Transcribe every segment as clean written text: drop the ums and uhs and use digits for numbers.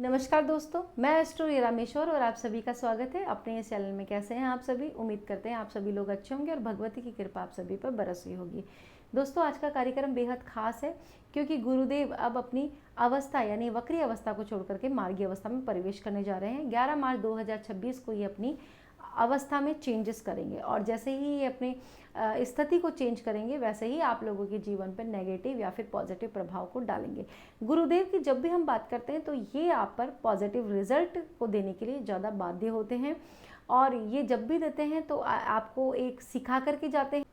नमस्कार दोस्तों, मैं एस्ट्रो रामेश्वर और आप सभी का स्वागत है अपने इस चैनल में। कैसे हैं आप सभी? उम्मीद करते हैं आप सभी लोग अच्छे होंगे और भगवती की कृपा आप सभी पर बरस रही होगी। दोस्तों, आज का कार्यक्रम बेहद खास है क्योंकि गुरुदेव अब अपनी अवस्था यानी वक्री अवस्था को छोड़ करके मार्गी अवस्था में प्रवेश करने जा रहे हैं। 11 मार्च 2026 को ये अपनी अवस्था में चेंजेस करेंगे और जैसे ही ये अपनी स्थिति को चेंज करेंगे वैसे ही आप लोगों के जीवन पर नेगेटिव या फिर पॉजिटिव प्रभाव को डालेंगे। गुरुदेव की जब भी हम बात करते हैं तो ये आप पर पॉजिटिव रिजल्ट को देने के लिए ज़्यादा बाध्य होते हैं और ये जब भी देते हैं तो आपको एक सिखा करके जाते हैं,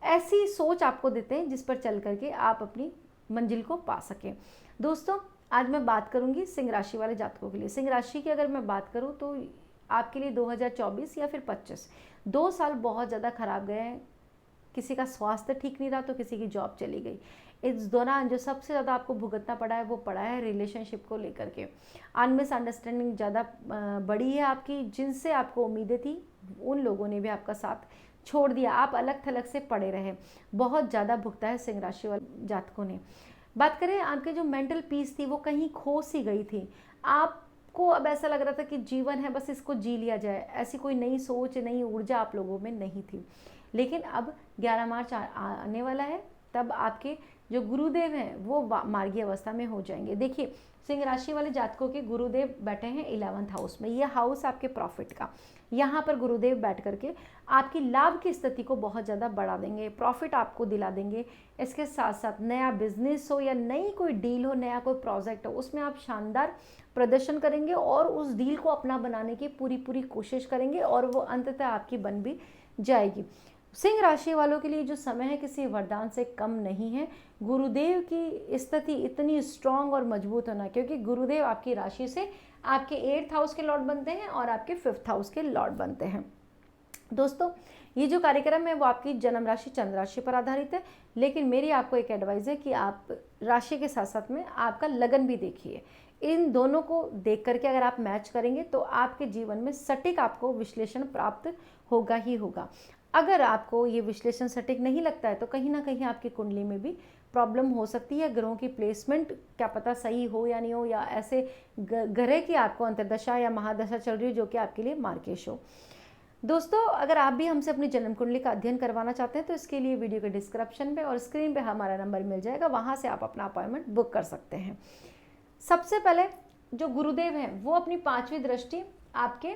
ऐसी सोच आपको देते हैं जिस पर चल करके आप अपनी मंजिल को पा सकें। दोस्तों, आज मैं बात करूंगी सिंह राशि वाले जातकों के लिए। सिंह राशि की अगर मैं बात करूं तो आपके लिए 2024 या फिर 25 2 साल बहुत ज़्यादा खराब गए हैं। किसी का स्वास्थ्य ठीक नहीं रहा तो किसी की जॉब चली गई। इस दौरान जो सबसे ज़्यादा आपको भुगतना पड़ा है वो पड़ा है रिलेशनशिप को लेकर के। अनमिसअंडरस्टैंडिंग ज़्यादा बड़ी है आपकी। जिनसे आपको उम्मीदें थी उन लोगों ने भी आपका साथ छोड़ दिया। आप अलग थलग से पड़े रहे। बहुत ज़्यादा भुगता है सिंह राशि वाले जातकों ने। बात करें आपके जो मेंटल पीस थी वो कहीं खो सी गई थी। आपको अब ऐसा लग रहा था कि जीवन है बस इसको जी लिया जाए। ऐसी कोई नई सोच नई ऊर्जा आप लोगों में नहीं थी। लेकिन अब 11 मार्च आने वाला है, तब आपके जो गुरुदेव हैं वो मार्गी अवस्था में हो जाएंगे। देखिए, सिंह राशि वाले जातकों के गुरुदेव बैठे हैं 11th हाउस में। यह हाउस आपके प्रॉफिट का। यहाँ पर गुरुदेव बैठ करके आपकी लाभ की स्थिति को बहुत ज़्यादा बढ़ा देंगे, प्रॉफिट आपको दिला देंगे। इसके साथ साथ नया बिजनेस हो या नई कोई डील हो, नया कोई प्रोजेक्ट हो, उसमें आप शानदार प्रदर्शन करेंगे और उस डील को अपना बनाने की पूरी कोशिश करेंगे और वो अंततः आपकी बन भी जाएगी। सिंह राशि वालों के लिए जो समय है किसी वरदान से कम नहीं है। गुरुदेव की स्थिति इतनी स्ट्रांग और मजबूत होना, क्योंकि गुरुदेव आपकी राशि से आपके 8th हाउस के लॉर्ड बनते हैं और आपके 5th हाउस के लॉर्ड बनते हैं। दोस्तों, ये जो कार्यक्रम है वो आपकी जन्म राशि चंद्र राशि पर आधारित है, लेकिन मेरी आपको एक एडवाइस है कि आप राशि के साथ साथ में आपका लगन भी देखिए। इन दोनों को देख करके अगर आप मैच करेंगे तो आपके जीवन में सटीक आपको विश्लेषण प्राप्त होगा ही होगा। अगर आपको ये विश्लेषण सटीक नहीं लगता है तो कहीं ना कहीं आपकी कुंडली में भी प्रॉब्लम हो सकती है। ग्रहों की प्लेसमेंट क्या पता सही हो या नहीं हो, या ऐसे ग्रह की आपको अंतर्दशा या महादशा चल रही हो जो कि आपके लिए मार्केश हो। दोस्तों, अगर आप भी हमसे अपनी जन्म कुंडली का अध्ययन करवाना चाहते हैं तो इसके लिए वीडियो के डिस्क्रिप्शन पे और स्क्रीन पे हमारा नंबर मिल जाएगा, वहाँ से आप अपना अपॉइंटमेंट बुक कर सकते हैं। सबसे पहले जो गुरुदेव हैं वो अपनी 5वीं दृष्टि आपके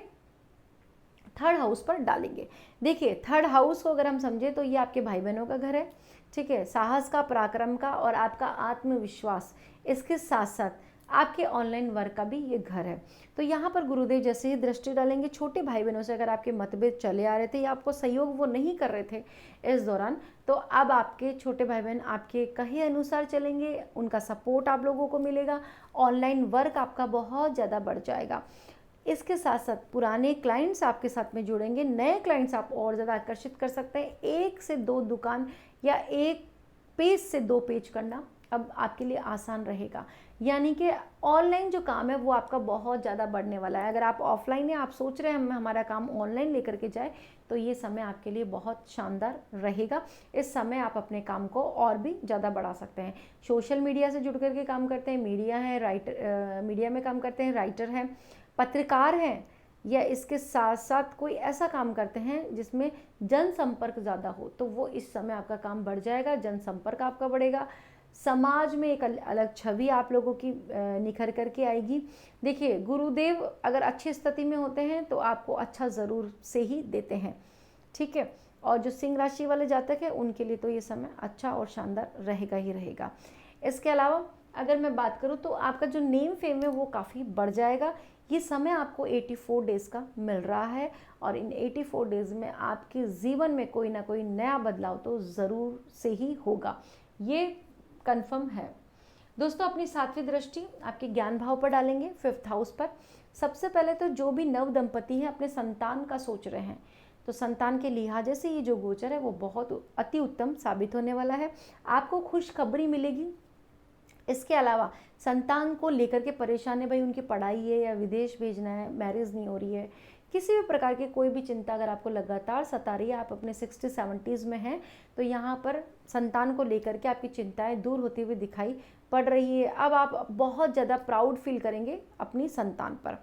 3rd हाउस पर डालेंगे। देखिए, 3rd हाउस को अगर हम समझे तो ये आपके भाई बहनों का घर है, ठीक है, साहस का, पराक्रम का और आपका आत्मविश्वास। इसके साथ साथ आपके ऑनलाइन वर्क का भी ये घर है। तो यहाँ पर गुरुदेव जैसे ही दृष्टि डालेंगे, छोटे भाई बहनों से अगर आपके मतभेद चले आ रहे थे या आपको सहयोग वो नहीं कर रहे थे इस दौरान, तो अब आपके छोटे भाई बहन आपके कहे अनुसार चलेंगे, उनका सपोर्ट आप लोगों को मिलेगा। ऑनलाइन वर्क आपका बहुत ज़्यादा बढ़ जाएगा। इसके साथ साथ पुराने क्लाइंट्स आपके साथ में जुड़ेंगे, नए क्लाइंट्स आप और ज़्यादा आकर्षित कर सकते हैं। 1 से 2 दुकान या 1 पेज से 2 पेज करना अब आपके लिए आसान रहेगा। यानी कि ऑनलाइन जो काम है वो आपका बहुत ज़्यादा बढ़ने वाला है। अगर आप ऑफलाइन या आप सोच रहे हैं हमारा काम ऑनलाइन लेकर के जाए तो ये समय आपके लिए बहुत शानदार रहेगा। इस समय आप अपने काम को और भी ज़्यादा बढ़ा सकते हैं। सोशल मीडिया से जुड़ करके काम करते हैं, मीडिया है, मीडिया में काम करते हैं, राइटर हैं, पत्रकार हैं, या इसके साथ साथ कोई ऐसा काम करते हैं जिसमें जनसंपर्क ज़्यादा हो, तो वो इस समय आपका काम बढ़ जाएगा। जनसंपर्क आपका बढ़ेगा, समाज में एक अलग छवि आप लोगों की निखर करके आएगी। देखिए, गुरुदेव अगर अच्छी स्थिति में होते हैं तो आपको अच्छा ज़रूर से ही देते हैं, ठीक है। और जो सिंह राशि वाले जातक हैं उनके लिए तो ये समय अच्छा और शानदार रहेगा ही रहेगा। इसके अलावा अगर मैं बात करूँ तो आपका जो नेम फेम है वो काफ़ी बढ़ जाएगा। ये समय आपको 84 डेज़ का मिल रहा है और इन 84 डेज़ में आपके जीवन में कोई ना कोई नया बदलाव तो ज़रूर से ही होगा, ये कंफर्म है। दोस्तों, अपनी 7वीं दृष्टि आपके ज्ञान भाव पर डालेंगे, 5th हाउस पर। सबसे पहले तो जो भी नव दंपति हैं अपने संतान का सोच रहे हैं तो संतान के लिहाजे से ये जो गोचर है वो बहुत अति उत्तम साबित होने वाला है। आपको खुशखबरी मिलेगी। इसके अलावा संतान को लेकर के परेशान है, भाई उनकी पढ़ाई है या विदेश भेजना है, मैरिज नहीं हो रही है, किसी भी प्रकार की कोई भी चिंता अगर आपको लगातार सता रही है, आप अपने 60-70s में हैं, तो यहाँ पर संतान को लेकर के आपकी चिंताएं दूर होती हुई दिखाई पड़ रही है। अब आप बहुत ज़्यादा प्राउड फील करेंगे अपनी संतान पर,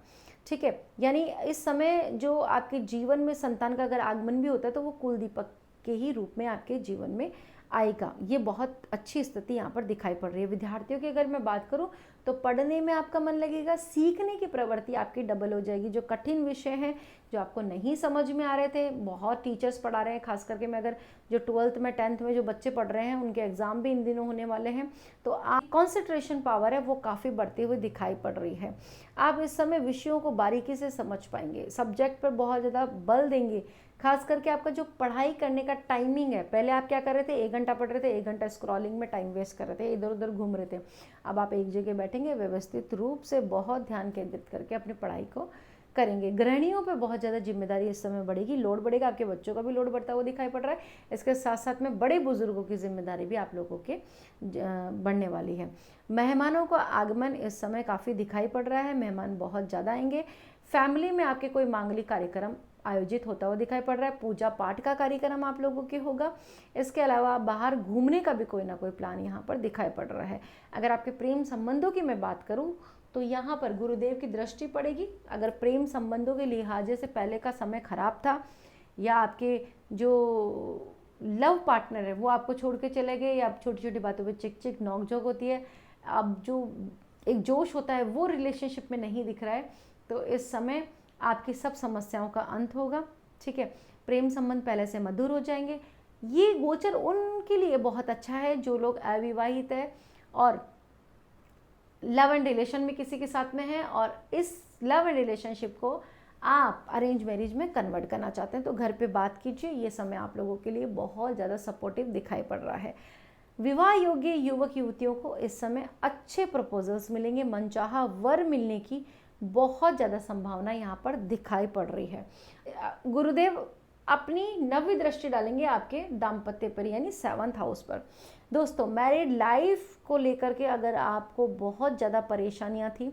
ठीक है। यानी इस समय जो आपके जीवन में संतान का अगर आगमन भी होता है तो वो कुल दीपक के ही रूप में आपके जीवन में आएगा। ये बहुत अच्छी स्थिति यहाँ पर दिखाई पड़ रही है। विद्यार्थियों की अगर मैं बात करूँ तो पढ़ने में आपका मन लगेगा, सीखने की प्रवृत्ति आपकी डबल हो जाएगी। जो कठिन विषय हैं, जो आपको नहीं समझ में आ रहे थे, बहुत टीचर्स पढ़ा रहे हैं, खास करके मैं अगर जो 12th में 10th में जो बच्चे पढ़ रहे हैं उनके एग्जाम भी इन दिनों होने वाले हैं, तो आप कॉन्सेंट्रेशन पावर है वो काफ़ी बढ़ती हुई दिखाई पड़ रही है। आप इस समय विषयों को बारीकी से समझ पाएंगे, सब्जेक्ट पर बहुत ज़्यादा बल देंगे। खास करके आपका जो पढ़ाई करने का टाइमिंग है, पहले आप क्या कर रहे थे, 1 घंटा पढ़ रहे थे, 1 घंटा स्क्रॉलिंग में टाइम वेस्ट कर रहे थे, इधर उधर घूम रहे थे। अब आप एक जगह बैठेंगे, व्यवस्थित रूप से बहुत ध्यान केंद्रित करके अपनी पढ़ाई को करेंगे। गृहिणियों पे बहुत ज़्यादा जिम्मेदारी इस समय बढ़ेगी, लोड बढ़ेगा, आपके बच्चों का भी लोड बढ़ता हुआ दिखाई पड़ रहा है। इसके साथ साथ में बड़े बुजुर्गों की जिम्मेदारी भी आप लोगों के बढ़ने वाली है। मेहमानों का आगमन इस समय काफ़ी दिखाई पड़ रहा है, मेहमान बहुत ज़्यादा आएंगे। फैमिली में आपके कोई मांगलिक कार्यक्रम आयोजित होता हुआ दिखाई पड़ रहा है, पूजा पाठ का कार्यक्रम आप लोगों के होगा। इसके अलावा बाहर घूमने का भी कोई ना कोई प्लान यहाँ पर दिखाई पड़ रहा है। अगर आपके प्रेम संबंधों की मैं बात करूँ तो यहाँ पर गुरुदेव की दृष्टि पड़ेगी। अगर प्रेम संबंधों के लिहाजे से पहले का समय खराब था, या आपके जो लव पार्टनर है वो आपको छोड़ के चले गए, या आप छोटी छोटी बातों पे चिक चिक नोक झोंक होती है, अब जो एक जोश होता है वो रिलेशनशिप में नहीं दिख रहा है, तो इस समय आपकी सब समस्याओं का अंत होगा, ठीक है। प्रेम संबंध पहले से मधुर हो जाएंगे। ये गोचर उनके लिए बहुत अच्छा है जो लोग अविवाहित है और लव एंड रिलेशन में किसी के साथ में है, और इस लव एंड रिलेशनशिप को आप अरेंज मैरिज में कन्वर्ट करना चाहते हैं तो घर पे बात कीजिए। ये समय आप लोगों के लिए बहुत ज़्यादा सपोर्टिव दिखाई पड़ रहा है। विवाह योग्य युवक युवतियों को इस समय अच्छे प्रपोजल्स मिलेंगे, मनचाहा वर मिलने की बहुत ज़्यादा संभावना यहाँ पर दिखाई पड़ रही है। गुरुदेव अपनी नवी दृष्टि डालेंगे आपके दाम्पत्य पर, यानी 7th हाउस पर। दोस्तों, मैरिड लाइफ को लेकर के अगर आपको बहुत ज़्यादा परेशानियाँ थी,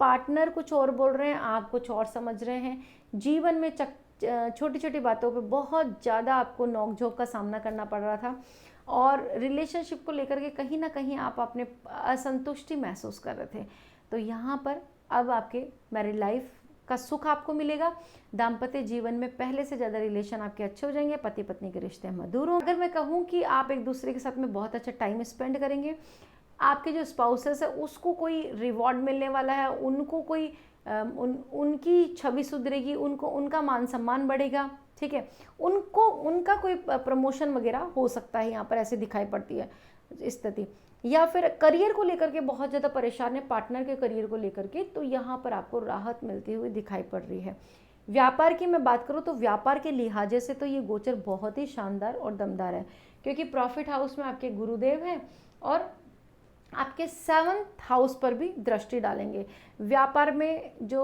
पार्टनर कुछ और बोल रहे हैं, आप कुछ और समझ रहे हैं, जीवन में छोटी छोटी बातों पे बहुत ज़्यादा आपको नोकझोंक का सामना करना पड़ रहा था, और रिलेशनशिप को लेकर के कहीं ना कहीं आप अपने असंतुष्टि महसूस कर रहे थे, तो यहाँ पर अब आपके मैरिड लाइफ का सुख आपको मिलेगा। दाम्पत्य जीवन में पहले से ज़्यादा रिलेशन आपके अच्छे हो जाएंगे, पति पत्नी के रिश्ते मधुर होंगे। अगर मैं कहूँ कि आप एक दूसरे के साथ में बहुत अच्छा टाइम स्पेंड करेंगे, आपके जो स्पाउसेस है उसको कोई रिवॉर्ड मिलने वाला है, उनको कोई उनकी छवि सुधरेगी, उनको उनका मान सम्मान बढ़ेगा, ठीक है। उनको उनका कोई प्रमोशन वगैरह हो सकता है, यहाँ पर ऐसे दिखाई पड़ती है स्थिति। या फिर करियर को लेकर के बहुत ज़्यादा परेशान है, पार्टनर के करियर को लेकर के, तो यहाँ पर आपको राहत मिलती हुई दिखाई पड़ रही है। व्यापार की मैं बात करूँ तो व्यापार के लिहाजे से तो ये गोचर बहुत ही शानदार और दमदार है, क्योंकि प्रॉफिट हाउस में आपके गुरुदेव हैं और आपके 7th हाउस पर भी दृष्टि डालेंगे। व्यापार में जो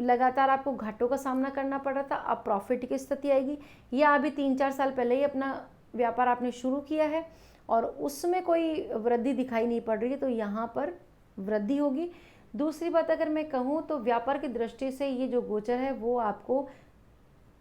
लगातार आपको घाटों का सामना करना पड़ रहा था, अब प्रॉफिट की स्थिति आएगी, या अभी 3-4 साल पहले ही अपना व्यापार आपने शुरू किया है और उसमें कोई वृद्धि दिखाई नहीं पड़ रही है, तो यहाँ पर वृद्धि होगी। दूसरी बात अगर मैं कहूँ तो व्यापार की दृष्टि से ये जो गोचर है वो आपको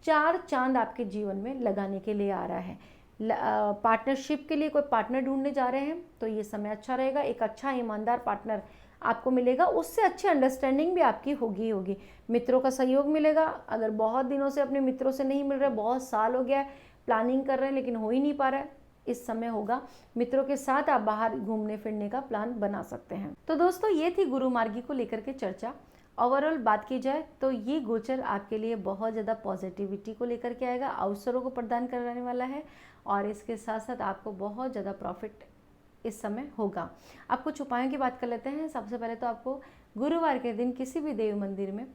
4 चांद आपके जीवन में लगाने के लिए आ रहा है। पार्टनरशिप के लिए कोई पार्टनर ढूंढने जा रहे हैं तो ये समय अच्छा रहेगा, एक अच्छा ईमानदार पार्टनर आपको मिलेगा, उससे अच्छी अंडरस्टैंडिंग भी आपकी होगी। मित्रों का सहयोग मिलेगा, अगर बहुत दिनों से अपने मित्रों से नहीं मिल रहा, बहुत साल हो गया है, प्लानिंग कर रहे हैं लेकिन हो ही नहीं पा रहा है, इस समय होगा। मित्रों के साथ आप बाहर घूमने फिरने का प्लान बना सकते हैं। तो दोस्तों, ये थी गुरु मार्गी को लेकर के चर्चा। ओवरऑल बात की जाए तो ये गोचर आपके लिए बहुत ज़्यादा पॉजिटिविटी को लेकर के आएगा, अवसरों को प्रदान कराने वाला है, और इसके साथ साथ आपको बहुत ज़्यादा प्रॉफिट इस समय होगा। आप कुछ उपायों की बात कर लेते हैं। सबसे पहले तो आपको गुरुवार के दिन किसी भी देव मंदिर में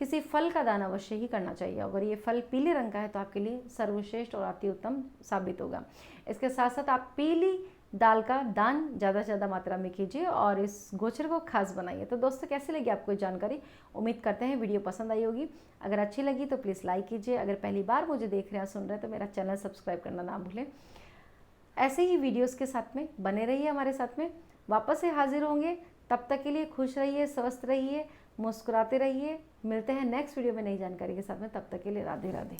किसी फल का दान अवश्य ही करना चाहिए। अगर ये फल पीले रंग का है तो आपके लिए सर्वश्रेष्ठ और अति उत्तम साबित होगा। इसके साथ साथ आप पीली दाल का दान ज़्यादा से ज़्यादा मात्रा में कीजिए और इस गोचर को खास बनाइए। तो दोस्तों, कैसी लगी आपको ये जानकारी? उम्मीद करते हैं वीडियो पसंद आई होगी। अगर अच्छी लगी तो प्लीज़ लाइक कीजिए। अगर पहली बार मुझे देख रहे हैं, सुन रहे हैं, तो मेरा चैनल सब्सक्राइब करना ना भूलें। ऐसे ही वीडियोस के साथ में बने रहिए, हमारे साथ में वापस से हाजिर होंगे। तब तक के लिए खुश रहिए, स्वस्थ रहिए, मुस्कुराते रहिए। मिलते हैं नेक्स्ट वीडियो में नई जानकारी के साथ में, तब तक के लिए राधे राधे।